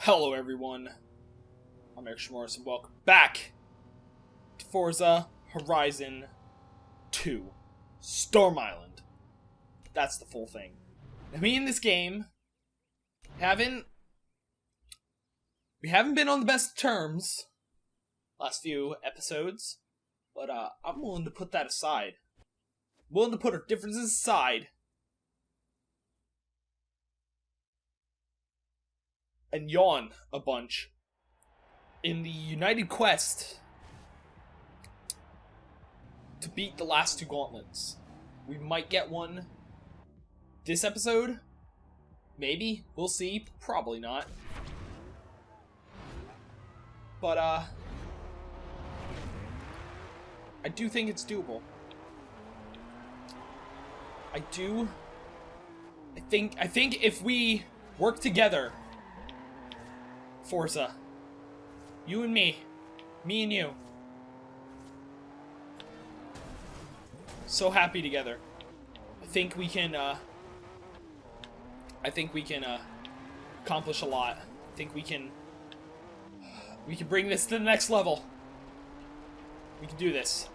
Hello everyone, I'm Eric Morris and welcome back to Forza Horizon 2 Storm Island. That's the full thing. Now, me in this game we haven't been on the best terms last few episodes, but I'm willing to put that aside. I'm willing to put our differences aside and yawn a bunch in the united quest to beat the last two gauntlets. We might get one this episode. Maybe. We'll see. Probably not. But, I do think it's doable. I think if we work together, Forza, you and me and you, so happy together. I think we can accomplish a lot. I think we can bring this to the next level. We can do this.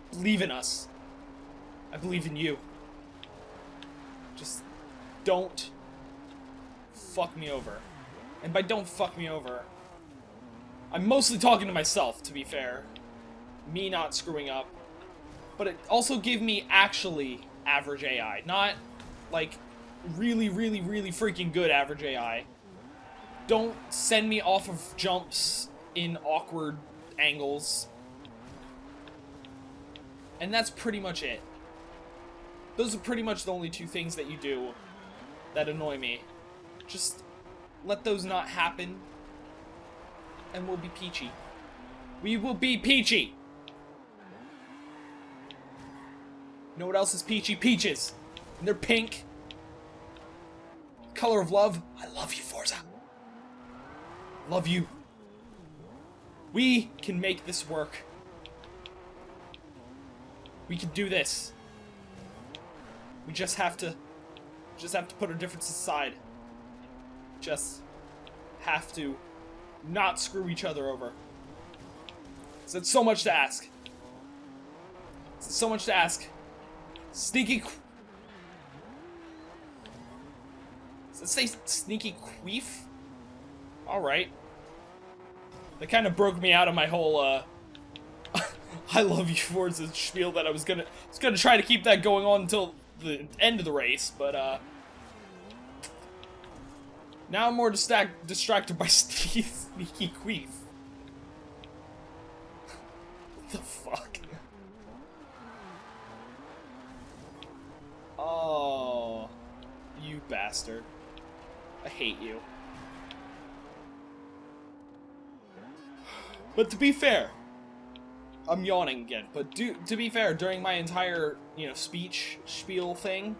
Believe in us. I believe in you. Just don't fuck me over. And by don't fuck me over, I'm mostly talking to myself, to be fair. Me not screwing up. But it also give me actually average AI. Not, like, really, really, really freaking good average AI. Don't send me off of jumps in awkward angles. And that's pretty much it. Those are pretty much the only two things that you do that annoy me. Just let those not happen, and we'll be peachy. We will be peachy! You know what else is peachy? Peaches! And they're pink. Color of love. I love you, Forza. Love you. We can make this work. We can do this. We just have to put our differences aside. Just have to not screw each other over. So it's so much to ask. It's so much to ask. Sneaky. Does it say sneaky queef? Alright. That kind of broke me out of my whole, I love you Forza spiel that I was gonna try to keep that going on until the end of the race, but, now I'm more distracted by sneaky queef. What the fuck? Oh, you bastard. I hate you. But to be fair, I'm yawning again, but to be fair, during my entire, speech spiel thing,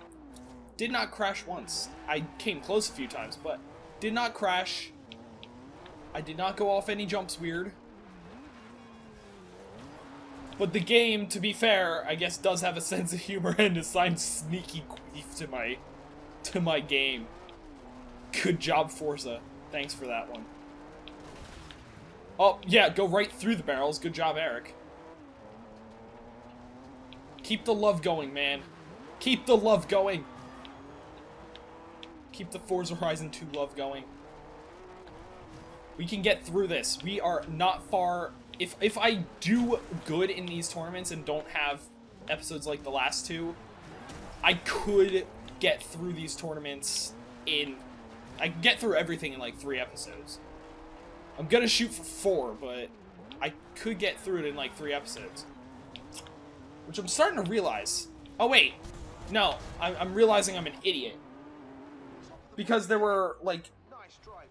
did not crash once. I came close a few times, but did not crash. I did not go off any jumps weird. But the game, to be fair, I guess does have a sense of humor and assigned sneaky queef to my game. Good job, Forza. Thanks for that one. Oh, yeah, go right through the barrels. Good job, Eric. Keep the love going, man. Keep the love going. Keep the Forza Horizon 2 love going. We can get through this. We are not far. If I do good in these tournaments and don't have episodes like the last two, I could get through these tournaments I can get through everything in like 3 episodes. I'm gonna shoot for 4, but I could get through it in like 3 episodes. Which I'm starting to realize. Oh wait, no, I'm realizing I'm an idiot. Because there were, like... Nice driving.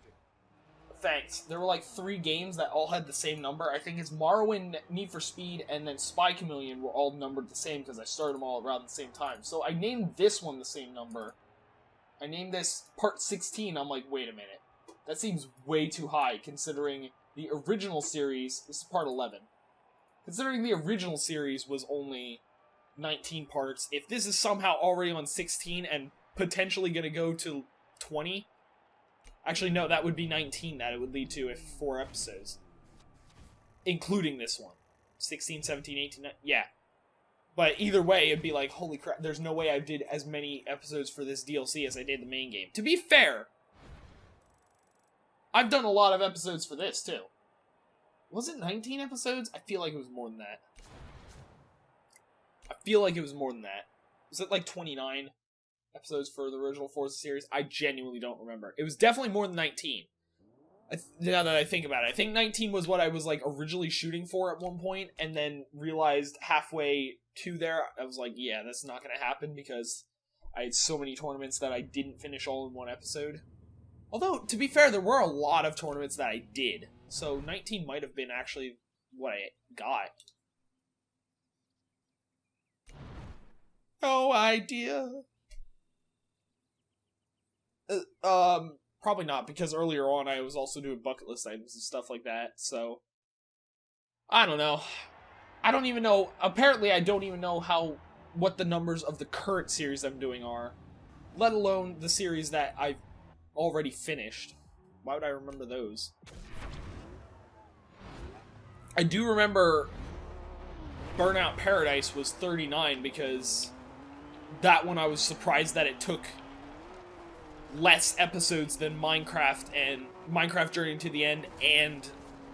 Thanks. There were, like, 3 games that all had the same number. I think it's Morrowind, Need for Speed, and then Spy Chameleon were all numbered the same because I started them all around the same time. So I named this one the same number. I named this Part 16. I'm like, wait a minute. That seems way too high, considering the original series... This is Part 11. Considering the original series was only 19 parts, if this is somehow already on 16 and potentially going to go to 20, Actually, no, that would be 19 that it would lead to if 4 episodes. Including this one. 16, 17, 18, 19, yeah. But either way, it'd be like, holy crap, there's no way I did as many episodes for this DLC as I did the main game. To be fair, I've done a lot of episodes for this, too. Was it 19 episodes? I feel like it was more than that. I feel like it was more than that. Was it like 29 episodes for the original Forza series? I genuinely don't remember. It was definitely more than 19. Now that I think about it, I think 19 was what I was like originally shooting for at one point, and then realized halfway to there, I was like, yeah, that's not going to happen because I had so many tournaments that I didn't finish all in one episode. Although, to be fair, there were a lot of tournaments that I did, so 19 might have been actually what I got. No idea. Probably not, because earlier on I was also doing bucket list items and stuff like that, so... I don't know. I don't even know... Apparently I don't even know what the numbers of the current series I'm doing are, let alone the series that I've already finished. Why would I remember those? I do remember Burnout Paradise was 39 because that one I was surprised that it took less episodes than Minecraft and Minecraft Journey to the End and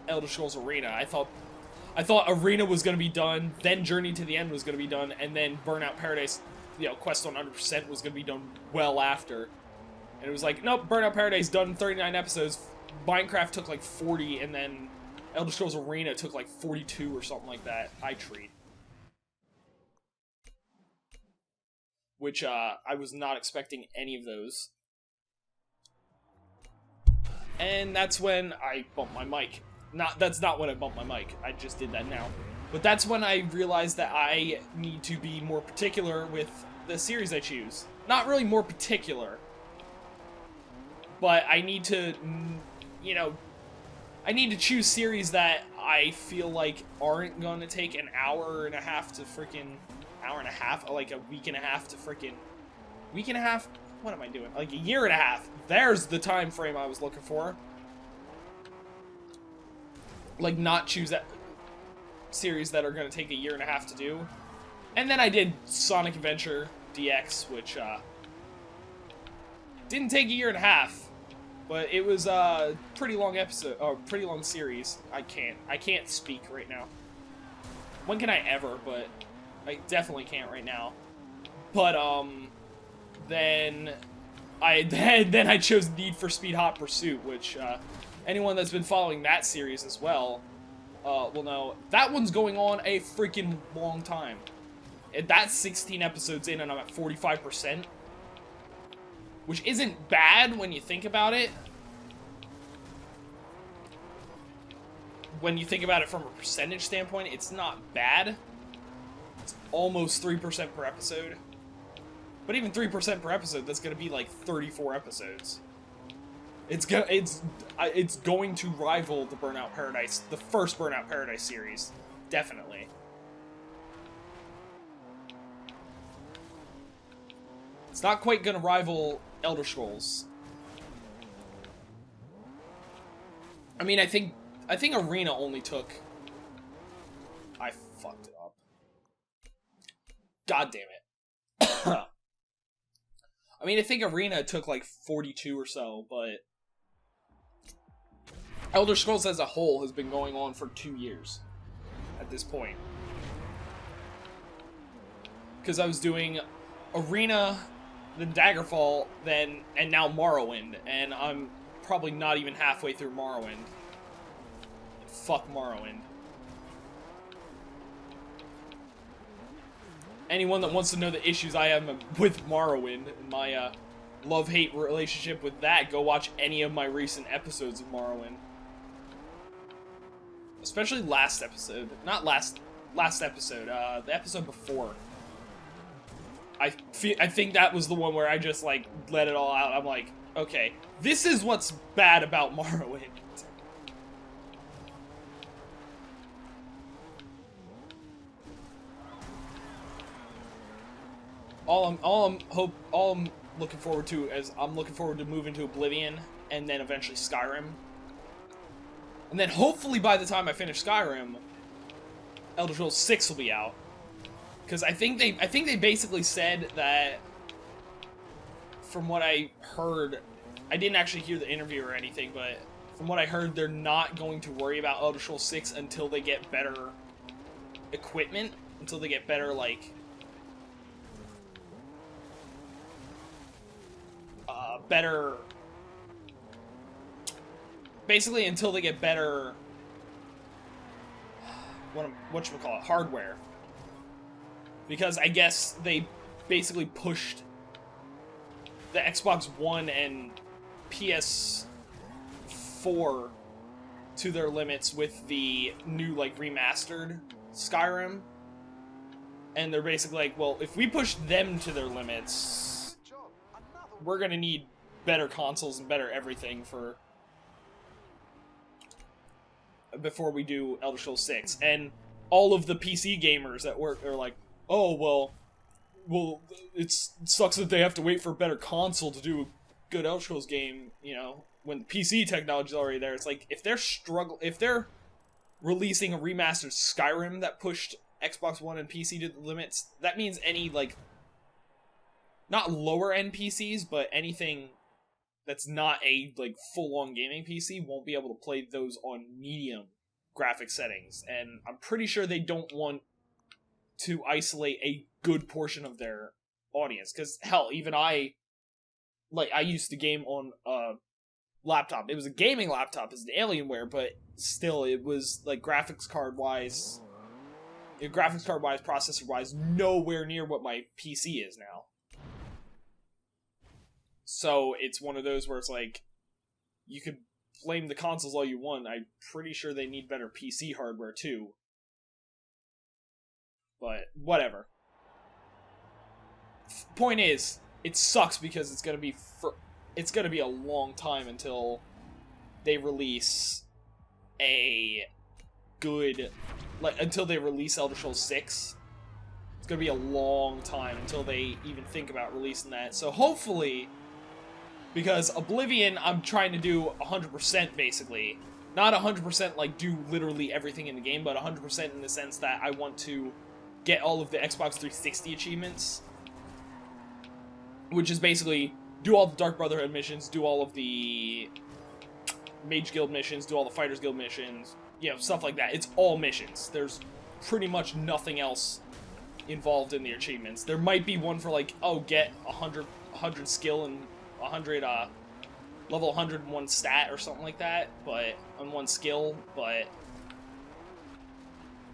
Elder Scrolls Arena. I thought Arena was going to be done, then Journey to the End was going to be done, and then Burnout Paradise, Quest 100% was going to be done well after. And it was like, nope, Burnout Paradise done 39 episodes, Minecraft took like 40, and then Elder Scrolls Arena took like 42 or something like that. I treat. Which, I was not expecting any of those. And that's when I bumped my mic. That's not when I bumped my mic. I just did that now. But that's when I realized that I need to be more particular with the series I choose. Not really more particular. But I need to, I need to choose series that I feel like aren't going to take an hour and a half to freaking... Hour and a half? Like a week and a half to freaking... Week and a half? What am I doing? Like a year and a half. There's the time frame I was looking for. Like, not choose that series that are going to take a year and a half to do. And then I did Sonic Adventure DX, which, didn't take a year and a half. But it was a pretty long episode, or pretty long series. I can't speak right now. When can I ever, but I definitely can't right now. But, then I chose Need for Speed Hot Pursuit, which, anyone that's been following that series as well, will know that one's going on a freaking long time. That's 16 episodes in and I'm at 45%. Which isn't bad when you think about it. When you think about it from a percentage standpoint, it's not bad. It's almost 3% per episode. But even 3% per episode, that's gonna be like 34 episodes. It's going to rival the Burnout Paradise, the first Burnout Paradise series, definitely. It's not quite gonna rival Elder Scrolls. I mean, I think Arena only took... I fucked it up. God damn it. I mean, I think Arena took like 42 or so, but Elder Scrolls as a whole has been going on for 2 years at this point. Because I was doing Arena, then Daggerfall, and now Morrowind, and I'm probably not even halfway through Morrowind. Fuck Morrowind. Anyone that wants to know the issues I have with Morrowind and my love-hate relationship with that, go watch any of my recent episodes of Morrowind. Especially last episode. Not last episode, the episode before. I think that was the one where I just, like, let it all out. I'm like, okay, this is what's bad about Morrowind. All I'm looking forward to is I'm looking forward to moving to Oblivion and then eventually Skyrim. And then hopefully by the time I finish Skyrim, Elder Scrolls 6 will be out. Because I think they basically said that, from what I heard, I didn't actually hear the interview or anything, but from what I heard, they're not going to worry about Elder Scrolls 6 until they get better equipment, until they get better, like, basically until they get better, whatchamacallit, hardware. Because I guess they basically pushed the Xbox One and PS4 to their limits with the new, like, remastered Skyrim. And they're basically like, well, if we push them to their limits, we're gonna need better consoles and better everything before we do Elder Scrolls 6. And all of the PC gamers at work are like, oh, well, it sucks that they have to wait for a better console to do a good Elder Scrolls game, you know, when the PC technology is already there. It's like, if they're releasing a remastered Skyrim that pushed Xbox One and PC to the limits, that means any, like, not lower end PCs, but anything that's not a, like, full-on gaming PC won't be able to play those on medium graphic settings. And I'm pretty sure they don't want to isolate a good portion of their audience. Because, hell, even I used to game on a laptop. It was a gaming laptop, it's an Alienware, but still, it was, like, graphics card-wise, processor-wise, nowhere near what my PC is now. So, it's one of those where it's like, you could blame the consoles all you want. I'm pretty sure they need better PC hardware, too. But, whatever. Point is, it sucks because it's gonna be a long time until they release until they release Elder Scrolls 6. It's gonna be a long time until they even think about releasing that. So hopefully, because Oblivion, I'm trying to do 100% basically. Not 100% like do literally everything in the game, but 100% in the sense that I want to get all of the Xbox 360 achievements. Which is basically do all the Dark Brotherhood missions, do all of the Mage Guild missions, do all the Fighters Guild missions, you know, stuff like that. It's all missions. There's pretty much nothing else involved in the achievements. There might be one for, like, oh, get 100 skill and 100, level 101 stat or something like that, but, on one skill, but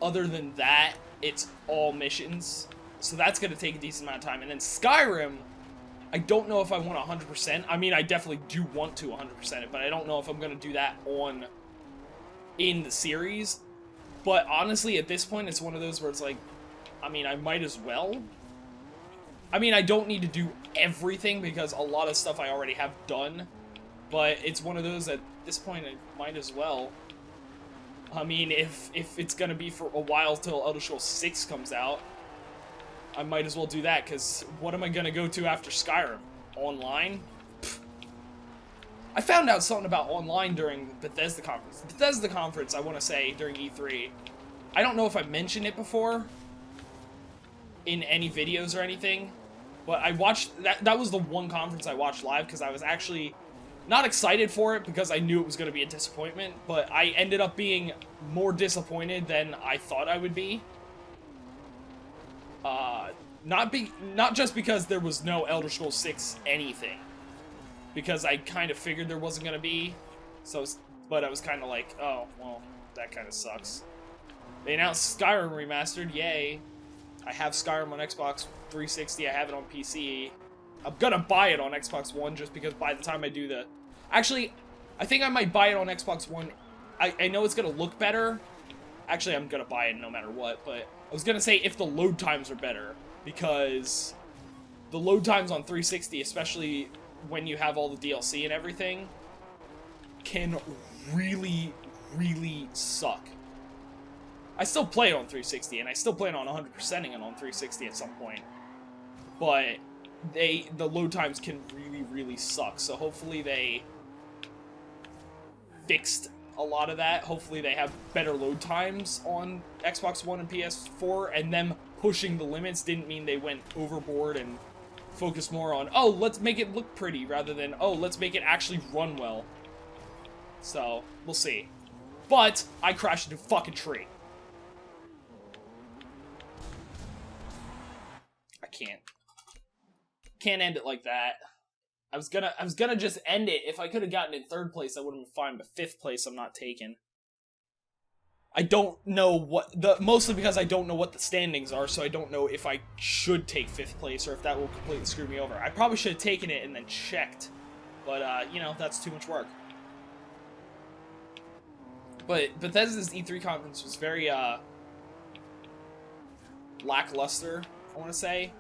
other than that, it's all missions. So that's gonna take a decent amount of time. And then Skyrim, I don't know if I want 100%. I mean, I definitely do want to 100% it, but I don't know if I'm going to do that in the series. But honestly, at this point, it's one of those where it's like, I mean, I might as well. I mean, I don't need to do everything because a lot of stuff I already have done. But it's one of those at this point, I might as well. I mean, if it's going to be for a while till Elder Scrolls 6 comes out, I might as well do that, because what am I going to go to after Skyrim? Online? Pfft. I found out something about online during the Bethesda conference. Bethesda conference, I want to say, during E3. I don't know if I mentioned it before in any videos or anything, but I watched, that was the one conference I watched live, because I was actually not excited for it, because I knew it was going to be a disappointment, but I ended up being more disappointed than I thought I would be. Not just because there was no Elder Scrolls 6 anything, because I kind of figured there wasn't gonna be, but I was kind of like, oh, well, that kind of sucks. They announced Skyrim Remastered, yay. I have Skyrim on Xbox 360, I have it on PC. I'm gonna buy it on Xbox One, just because by the time I do actually, I think I might buy it on Xbox One. I know it's gonna look better. Actually, I'm gonna buy it no matter what, but I was gonna say if the load times are better, because the load times on 360, especially when you have all the DLC and everything, can really, really suck. I still play it on 360, and I still plan on 100%ing it on 360 at some point, but the load times can really, really suck, so hopefully they fixed a lot of that. Hopefully they have better load times on Xbox One and PS4, and them pushing the limits didn't mean they went overboard and focused more on, oh, let's make it look pretty, rather than, oh, let's make it actually run well. So, we'll see. But, I crashed into a fucking tree. I can't end it like that. I was gonna just end it. If I could have gotten in 3rd place, I would have been fine, but 5th place I'm not taking. I don't know mostly because I don't know what the standings are, so I don't know if I should take 5th place or if that will completely screw me over. I probably should have taken it and then checked, but, you know, that's too much work. But Bethesda's E3 conference was very, lackluster, I want to say.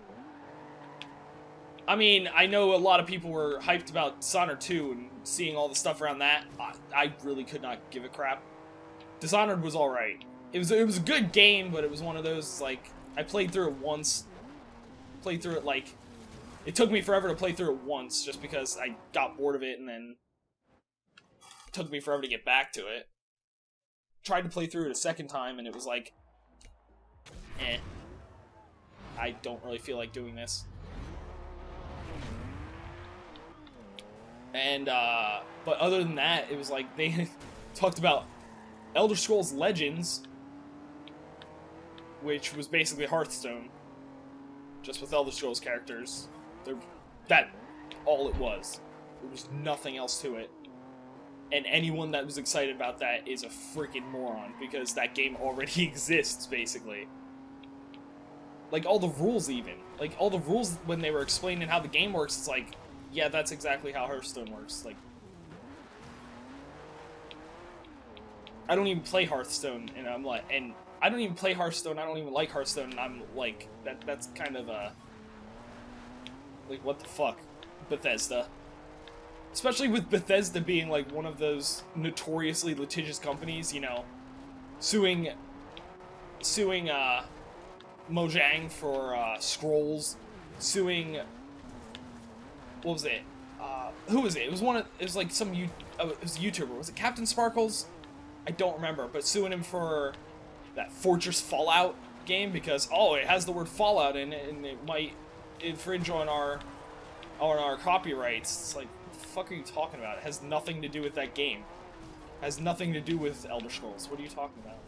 I mean, I know a lot of people were hyped about Dishonored 2 and seeing all the stuff around that. I really could not give a crap. Dishonored was alright. It was a good game, but it was one of those, like, I played through it once. Played through it, like, it took me forever to play through it once, just because I got bored of it, and then it took me forever to get back to it. Tried to play through it a second time, and it was like, eh. I don't really feel like doing this. And, but other than that, it was like, they talked about Elder Scrolls Legends, which was basically Hearthstone, just with Elder Scrolls characters. That, all it was. There was nothing else to it. And anyone that was excited about that is a freaking moron, because that game already exists, basically. Like, all the rules, even. Like, all the rules, when they were explaining how the game works, it's like, yeah, that's exactly how Hearthstone works. Like, I don't even play Hearthstone, and I'm like, and I don't even play Hearthstone, I don't even like Hearthstone, and I'm like, that's kind of a, like, what the fuck, Bethesda. Especially with Bethesda being, like, one of those notoriously litigious companies, you know, suing Mojang for, Scrolls, suing, what was it? Who was it? It was like some, it was a YouTuber. Was it Captain Sparkles? I don't remember, but suing him for that Fortress Fallout game because, oh, it has the word Fallout in it, and it might infringe on our copyrights. It's like, what the fuck are you talking about? It has nothing to do with that game. It has nothing to do with Elder Scrolls. What are you talking about?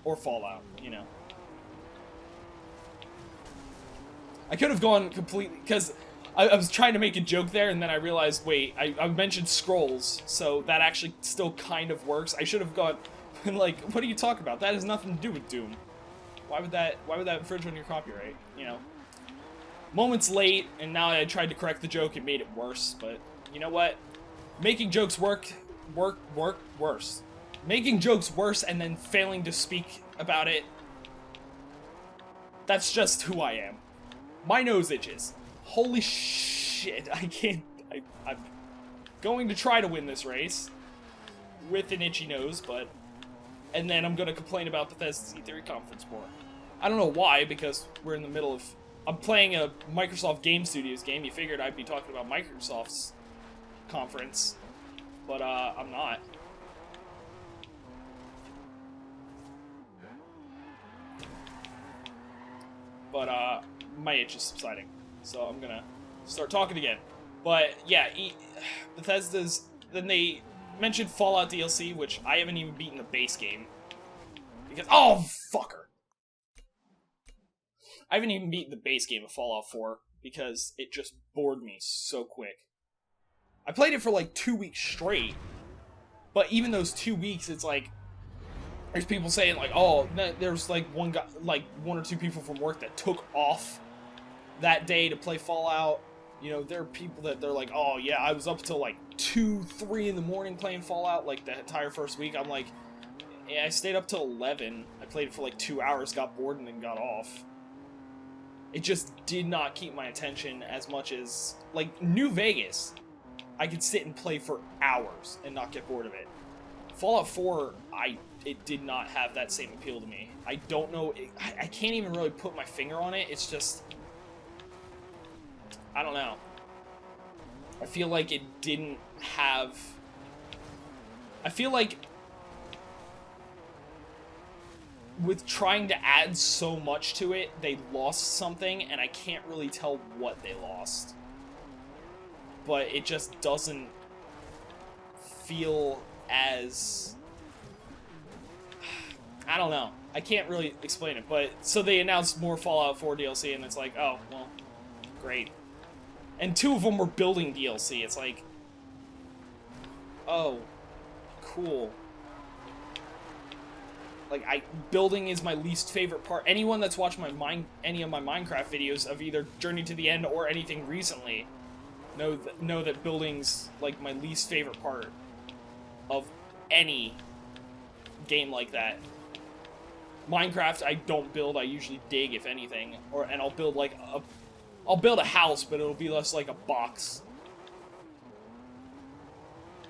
Or Fallout, you know. I could have gone completely, because I was trying to make a joke there, and then I realized, wait, I mentioned Scrolls, so that actually still kind of works. I should have gone, like, what are you talking about? That has nothing to do with Doom. Why would that infringe on your copyright, you know? Moments late, and now I tried to correct the joke, it made it worse, but you know what? Making jokes worse. Making jokes worse and then failing to speak about it, that's just who I am. My nose itches. Holy shit, I can't, I'm going to try to win this race with an itchy nose, but, and then I'm going to complain about Bethesda's E3 conference more. I don't know why, because we're in the middle of, I'm playing a Microsoft Game Studios game. You figured I'd be talking about Microsoft's conference, but I'm not. But my itch is subsiding, so I'm gonna start talking again. But yeah, Bethesda's, then they mentioned Fallout DLC, which I haven't even beaten the base game. Because, oh, fucker! I haven't even beaten the base game of Fallout 4, because it just bored me so quick. I played it for like 2 weeks straight, but even those 2 weeks, it's like, there's people saying like, oh, there's like one guy, like one or two people from work that took off that day to play Fallout. You know, there are people that they're like, oh yeah, I was up till like 2, 3 in the morning playing Fallout, like the entire first week. I'm like, yeah, I stayed up till 11. I played it for like 2 hours, got bored, and then got off. It just did not keep my attention as much as, like, New Vegas. I could sit and play for hours and not get bored of it. Fallout 4, it did not have that same appeal to me. I don't know, I can't even really put my finger on it. It's just, I don't know. I feel like it didn't have... I feel like with trying to add so much to it, they lost something, and I can't really tell what they lost. But it just doesn't feel as... I don't know. I can't really explain it, but... So they announced more Fallout 4 DLC, and it's like, oh, well, great. And 2 of them were building DLC. It's like... Oh, cool. Like, building is my least favorite part. Anyone that's watched any of my Minecraft videos of either Journey to the End or anything recently know that building's, like, my least favorite part of any game like that. Minecraft, I don't build, I usually dig, if anything. And I'll build, like, I'll build a house, but it'll be less like a box.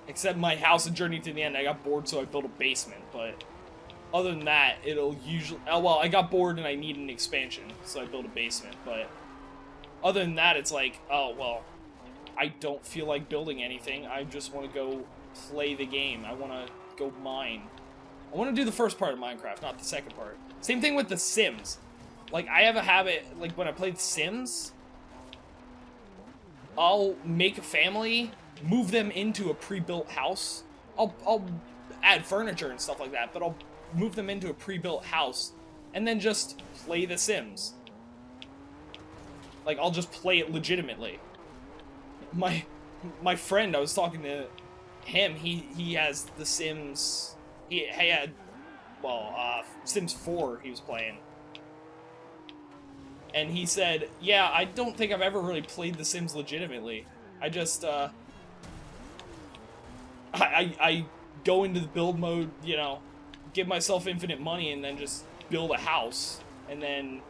Except my house in Journey to the End, I got bored, so I built a basement, but... Other than that, it'll usually... Oh, well, I got bored and I need an expansion, so I built a basement, but... Other than that, it's like, oh, well, I don't feel like building anything. I just want to go play the game. I want to go mine. I want to do the first part of Minecraft, not the second part. Same thing with The Sims. Like, I have a habit, like, when I play The Sims, I'll make a family, move them into a pre-built house. I'll add furniture and stuff like that, but I'll move them into a pre-built house, and then just play The Sims. Like, I'll just play it legitimately. My friend, I was talking to him, he has The Sims, he had, well, Sims 4 he was playing. And he said, yeah, I don't think I've ever really played The Sims legitimately. I just, I go into the build mode, you know, give myself infinite money and then just build a house, and then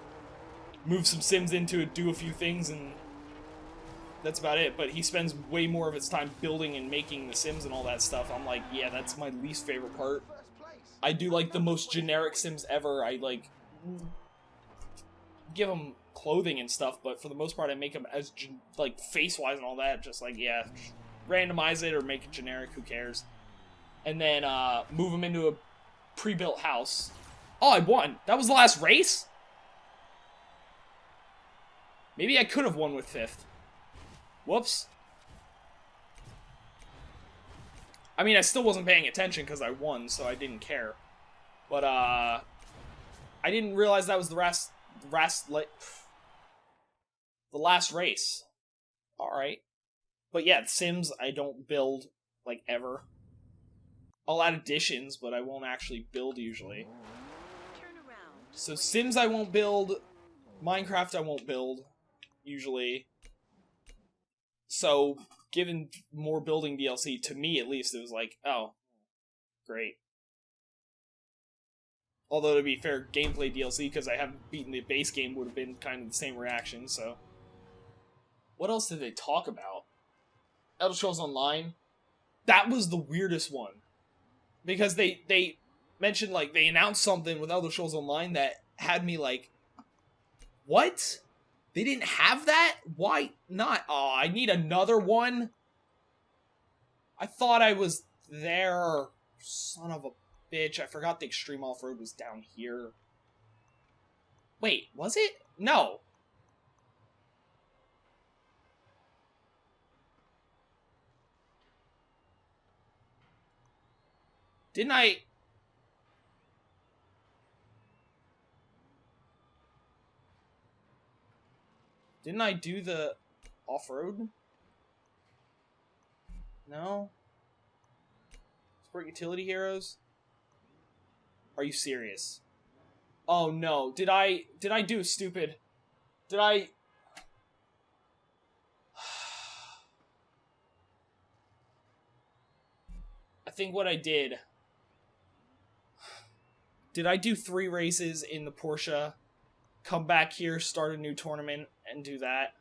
move some Sims into it, do a few things, and that's about it. But he spends way more of his time building and making the Sims and all that stuff. I'm like, yeah, that's my least favorite part. I do, like, the most generic Sims ever. I, like, give them clothing and stuff, but for the most part I make them as, like, face-wise and all that, just like, yeah, randomize it or make it generic, who cares. And then, move them into a pre-built house. Oh, I won! That was the last race? Maybe I could have won with 5th. Whoops. I mean, I still wasn't paying attention because I won, so I didn't care. But, I didn't realize that was the last race. Alright. But yeah, Sims, I don't build, like, ever. I'll add additions, but I won't actually build usually. So Sims I won't build, Minecraft I won't build, usually. So, given more building DLC, to me at least, it was like, oh, great. Although, to be fair, gameplay DLC, because I haven't beaten the base game, would have been kind of the same reaction, so. What else did they talk about? Elder Scrolls Online? That was the weirdest one. Because they mentioned, like, they announced something with Elder Scrolls Online that had me like, what? They didn't have that? Why not? Oh, I need another one? I thought I was there. Son of a bitch. I forgot the Extreme Off-Road was down here. Wait, was it? No. Didn't I... Didn't I do the off-road? No? Sport Utility Heroes? Are you serious? Oh no, did I do stupid? Did I... I think what I did... Did I do 3 races in the Porsche, come back here, start a new tournament, and do that?